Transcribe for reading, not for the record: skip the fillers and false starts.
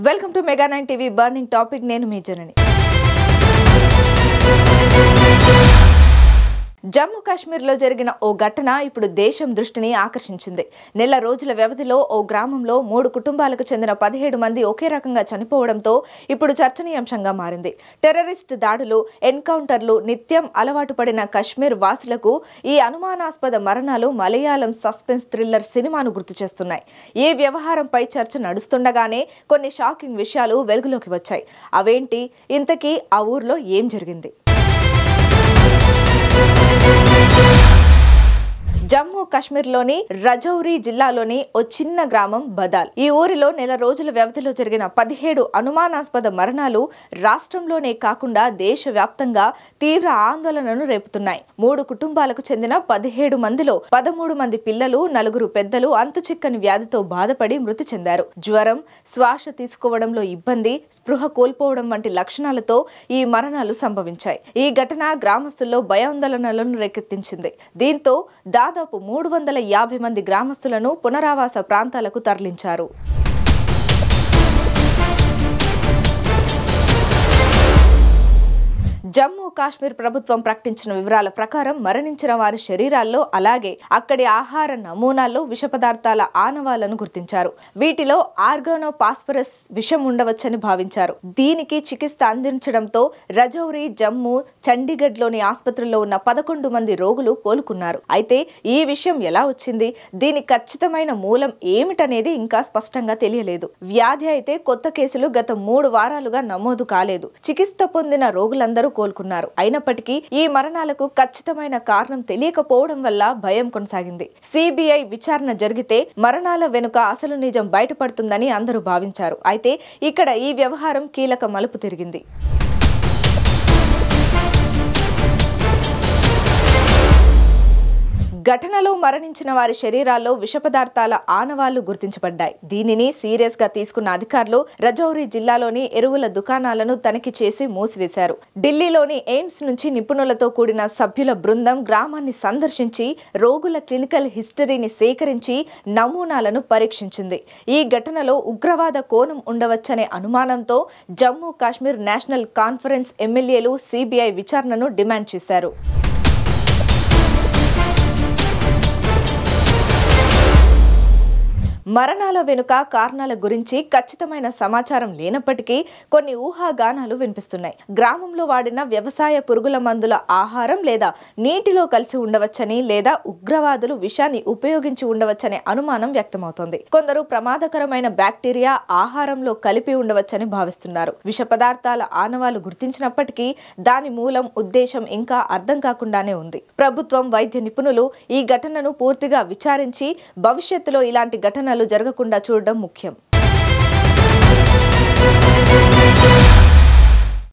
Welcome to mega 9 TV burning topic. నేను మీ జనని. జమ్మూ కాశ్మీర్లో జరిగిన ఓ ఘటన ఇప్పుడు దేశం దృష్టిని ఆకర్షించింది. నెల రోజుల వ్యవధిలో ఓ గ్రామంలో 3 కుటుంబాలకు చెందిన 17 మంది ఒకే రకంగా చనిపోవడంతో ఇప్పుడు చర్చనీయాంశంగా మారింది. టెర్రరిస్ట్ దాడులు, ఎన్కౌంటర్లు నిత్యం అలవాటు పడిన కశ్మీర్ వాసులకు ఈ అనుమానాస్పద మరణాలు మలయాళం సస్పెన్స్ థ్రిల్లర్ సినిమాను గుర్తు చేస్తున్నాయి. ఈ వ్యవహారంపై చర్చ నడుస్తుండగానే కొన్ని షాకింగ్ విషయాలు వెలుగులోకి వచ్చాయి. అవేంటి, ఇంతకీ ఆ ఊర్లో ఏం జరిగింది? జమ్మూ కాశ్మీర్లోని రజౌరి జిల్లాలోని ఓ చిన్న గ్రామం బదాల్. ఈ ఊరిలో నెల రోజుల వ్యవధిలో జరిగిన 17 అనుమానాస్పద మరణాలు రాష్ట్రంలోనే కాకుండా దేశవ్యాప్తంగా తీవ్ర ఆందోళనను రేపుతున్నాయి. 3 కుటుంబాలకు చెందిన 17 మందిలో 13 మంది పిల్లలు, 4 పెద్దలు అంతుచిక్కని వ్యాధితో బాధపడి మృతి చెందారు. జ్వరం, శ్వాస తీసుకోవడంలో ఇబ్బంది, స్పృహ కోల్పోవడం వంటి లక్షణాలతో ఈ మరణాలు సంభవించాయి. ఈ ఘటన గ్రామస్తుల్లో భయాందోళనలను రేకెత్తించింది. దీంతో దాదాపు 350 మంది గ్రామస్తులను పునరావాస ప్రాంతాలకు తరలించారు. జమ్మూ కాశ్మీర్ ప్రభుత్వం ప్రకటించిన వివరాల ప్రకారం మరణించిన వారి శరీరాల్లో అలాగే అక్కడి ఆహార నమూనాల్లో విష పదార్థాల ఆనవాళ్లను గుర్తించారు. వీటిలో ఆర్గానోపాస్పరస్ విషం ఉండవచ్చని భావించారు. దీనికి చికిత్స అందించడంతో రజౌరి, జమ్మూ, చండీగఢ్లోని ఆసుపత్రుల్లో ఉన్న 11 మంది రోగులు కోలుకున్నారు. అయితే ఈ విషయం ఎలా వచ్చింది, దీని ఖచ్చితమైన మూలం ఏమిటనేది ఇంకా స్పష్టంగా తెలియలేదు. వ్యాధి అయితే కొత్త కేసులు గత 3 వారాలుగా నమోదు కాలేదు. చికిత్స పొందిన రోగులందరూ కోలుకున్నారు. అయినప్పటికీ ఈ మరణాలకు ఖచ్చితమైన కారణం తెలియకపోవడం వల్ల భయం కొనసాగింది. సిబిఐ విచారణ జరిగితే మరణాల వెనుక అసలు నిజం బయటపడుతుందని అందరూ భావించారు. అయితే ఇక్కడ ఈ వ్యవహారం కీలక మలుపు తిరిగింది. ఘటనలో మరణించిన వారి శరీరాల్లో విష పదార్థాల ఆనవాళ్లు గుర్తించబడ్డాయి. దీనిని సీరియస్ గా తీసుకున్న అధికారులు రజౌరి జిల్లాలోని ఎరువుల దుకాణాలను తనిఖీ చేసి మూసివేశారు. ఢిల్లీలోని ఎయిమ్స్ నుంచి నిపుణులతో కూడిన సభ్యుల బృందం గ్రామాన్ని సందర్శించి రోగుల క్లినికల్ హిస్టరీని సేకరించి నమూనాలను పరీక్షించింది. ఈ ఘటనలో ఉగ్రవాద కోణం ఉండవచ్చనే అనుమానంతో జమ్మూ కాశ్మీర్ నేషనల్ కాన్ఫరెన్స్ ఎమ్మెల్యేలు సిబిఐ విచారణను డిమాండ్ చేశారు. మరణాల వెనుక కారణాల గురించి ఖచ్చితమైన సమాచారం లేనప్పటికీ కొన్ని ఊహాగానాలు వినిపిస్తున్నాయి. గ్రామంలో వాడిన వ్యవసాయ పురుగుల మందుల ఆహారం లేదా నీటిలో కలిసి ఉండవచ్చని, లేదా ఉగ్రవాదులు విషాన్ని ఉపయోగించి ఉండవచ్చనే అనుమానం వ్యక్తమవుతోంది. కొందరు ప్రమాదకరమైన బ్యాక్టీరియా ఆహారంలో కలిపి ఉండవచ్చని భావిస్తున్నారు. విష పదార్థాల ఆనవాళ్లు గుర్తించినప్పటికీ దాని మూలం, ఉద్దేశం ఇంకా అర్థం కాకుండానే ఉంది. ప్రభుత్వం, వైద్య నిపుణులు ఈ ఘటనను పూర్తిగా విచారించి భవిష్యత్తులో ఇలాంటి ఘటనలు జరగకుండా చూడడం ముఖ్యం.